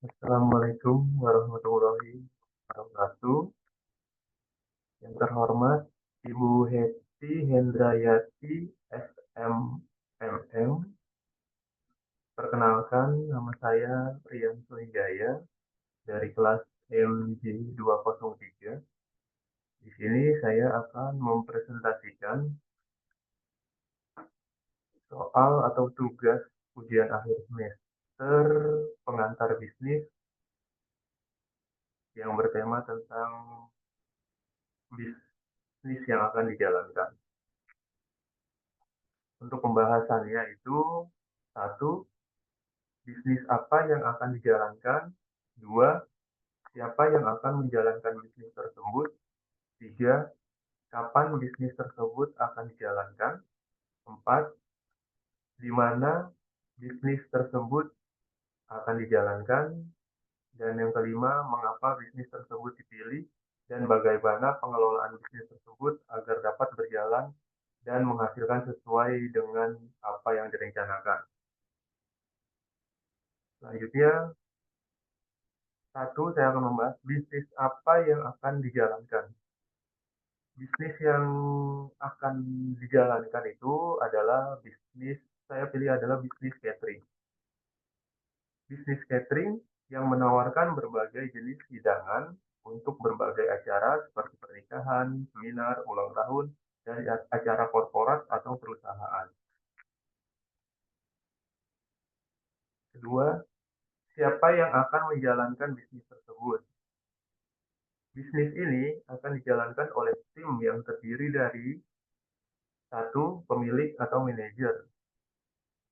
Assalamualaikum warahmatullahi wabarakatuh. Yang terhormat Ibu Hetty Hendrayati SMMM. Perkenalkan, nama saya Priyanto Hidayah dari kelas MJ203. Di sini saya akan mempresentasikan soal atau tugas ujian akhir semester pengantar bisnis yang bertema tentang bisnis yang akan dijalankan. Untuk pembahasannya itu, satu, bisnis apa yang akan dijalankan, dua, siapa yang akan menjalankan bisnis tersebut, tiga, kapan bisnis tersebut akan dijalankan, empat, di mana bisnis tersebut akan dijalankan, dan yang kelima, mengapa bisnis tersebut dipilih, dan bagaimana pengelolaan bisnis tersebut agar dapat berjalan dan menghasilkan sesuai dengan apa yang direncanakan. Selanjutnya, satu, saya akan membahas bisnis apa yang akan dijalankan. Bisnis yang akan dijalankan itu adalah bisnis, saya pilih adalah bisnis catering. Bisnis catering yang menawarkan berbagai jenis hidangan untuk berbagai acara seperti pernikahan, seminar, ulang tahun, dan acara korporat atau perusahaan. Kedua, siapa yang akan menjalankan bisnis tersebut? Bisnis ini akan dijalankan oleh tim yang terdiri dari satu, pemilik atau manajer.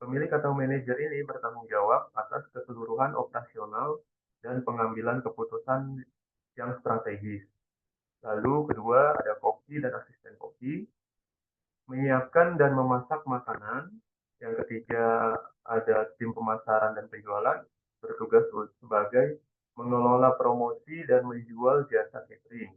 Pemilik atau manajer ini bertanggung jawab atas keseluruhan operasional dan pengambilan keputusan yang strategis. Lalu kedua, ada koki dan asisten koki, menyiapkan dan memasak makanan. Yang ketiga, ada tim pemasaran dan penjualan, bertugas sebagai mengelola promosi dan menjual jasa catering.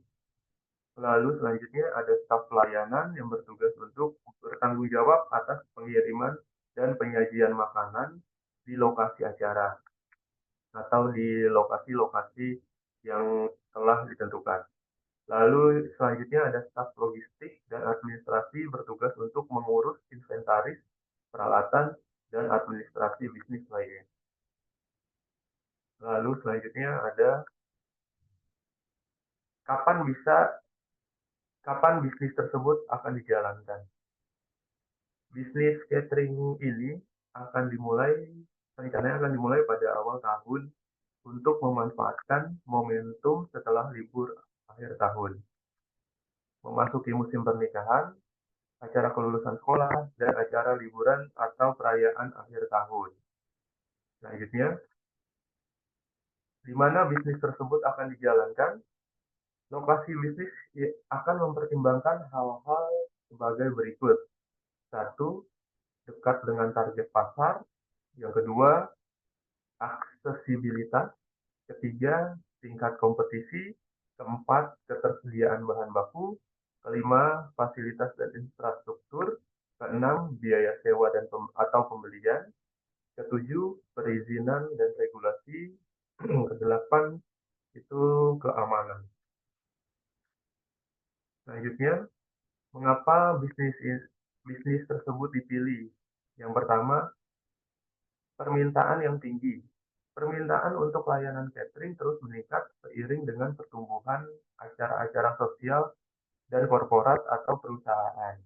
Lalu selanjutnya ada staf pelayanan yang bertugas untuk bertanggung jawab atas pengiriman dan penyajian makanan di lokasi acara atau di lokasi-lokasi yang telah ditentukan. Lalu selanjutnya ada staf logistik dan administrasi bertugas untuk mengurus inventaris, peralatan, dan administrasi bisnis lainnya. Lalu selanjutnya ada kapan bisnis tersebut akan dijalankan. Bisnis catering ini rencananya akan dimulai pada awal tahun untuk memanfaatkan momentum setelah libur akhir tahun, memasuki musim pernikahan, acara kelulusan sekolah, dan acara liburan atau perayaan akhir tahun. Selanjutnya, di mana bisnis tersebut akan dijalankan, lokasi bisnis akan mempertimbangkan hal-hal sebagai berikut. Satu, dekat dengan target pasar. Yang kedua, aksesibilitas. Ketiga, tingkat kompetisi. Keempat, ketersediaan bahan baku. Kelima, fasilitas dan infrastruktur. Keenam, biaya sewa atau pembelian. Ketujuh, perizinan dan regulasi. Kedelapan, itu keamanan. Selanjutnya, mengapa bisnis tersebut dipilih? Yang pertama, permintaan yang tinggi. Permintaan untuk layanan catering terus meningkat seiring dengan pertumbuhan acara-acara sosial dan korporat atau perusahaan.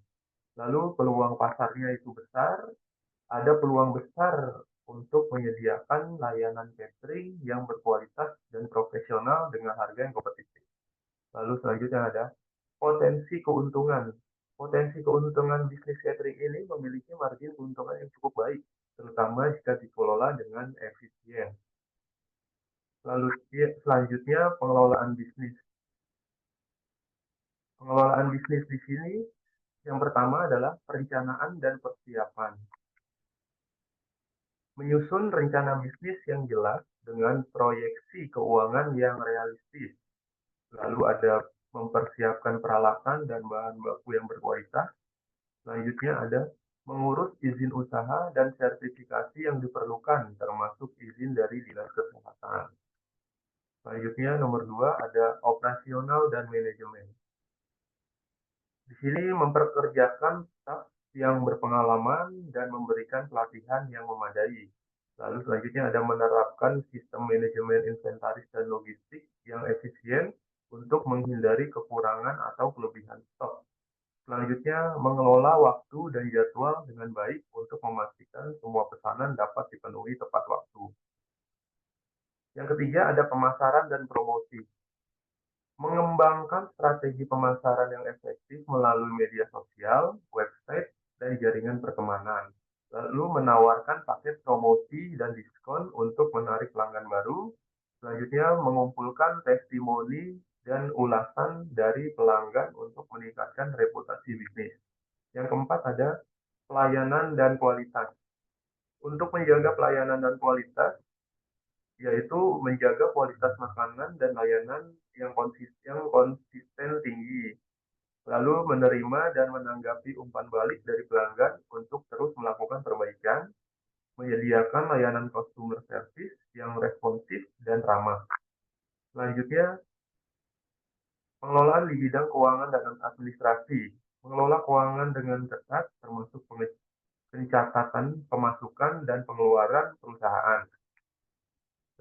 Lalu peluang pasarnya itu besar, ada peluang besar untuk menyediakan layanan catering yang berkualitas dan profesional dengan harga yang kompetitif. Lalu selanjutnya ada potensi keuntungan. Potensi keuntungan bisnis catering ini memiliki margin keuntungan yang cukup baik, terutama jika dikelola dengan efisien. Lalu selanjutnya pengelolaan bisnis. Pengelolaan bisnis di sini yang pertama adalah perencanaan dan persiapan. Menyusun rencana bisnis yang jelas dengan proyeksi keuangan yang realistis. Lalu ada mempersiapkan peralatan dan bahan baku yang berkualitas. Selanjutnya ada mengurus izin usaha dan sertifikasi yang diperlukan, termasuk izin dari Dinas Kesehatan. Selanjutnya, nomor 2 ada operasional dan manajemen. Di sini memperkerjakan staf yang berpengalaman dan memberikan pelatihan yang memadai. Lalu selanjutnya ada menerapkan sistem manajemen inventaris dan logistik yang efisien untuk menghindari kekurangan atau kelebihan stok. Selanjutnya, mengelola waktu dan jadwal dengan baik untuk memastikan semua pesanan dapat dipenuhi tepat waktu. Yang ketiga, ada pemasaran dan promosi. Mengembangkan strategi pemasaran yang efektif melalui media sosial, website, dan jaringan pertemanan. Lalu menawarkan paket promosi dan diskon untuk menarik pelanggan baru. Selanjutnya, mengumpulkan testimoni dan ulasan dari pelanggan untuk meningkatkan reputasi bisnis. Yang keempat ada pelayanan dan kualitas. Untuk menjaga pelayanan dan kualitas, yaitu menjaga kualitas makanan dan layanan yang konsisten tinggi, lalu menerima dan menanggapi umpan balik dari pelanggan untuk terus melakukan perbaikan, menyediakan layanan customer service yang responsif dan ramah. Selanjutnya, pengelolaan di bidang keuangan dan administrasi. Mengelola keuangan dengan ketat termasuk pencatatan pemasukan dan pengeluaran perusahaan.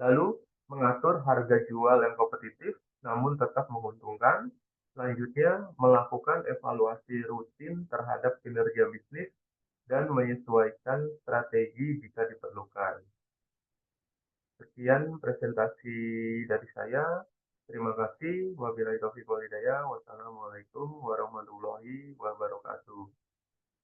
Lalu, mengatur harga jual yang kompetitif namun tetap menguntungkan. Selanjutnya, melakukan evaluasi rutin terhadap kinerja bisnis dan menyesuaikan strategi jika diperlukan. Sekian presentasi dari saya. Terima kasih. Wabillahi taufiq wal hidayah. Wassalamualaikum warahmatullahi wabarakatuh.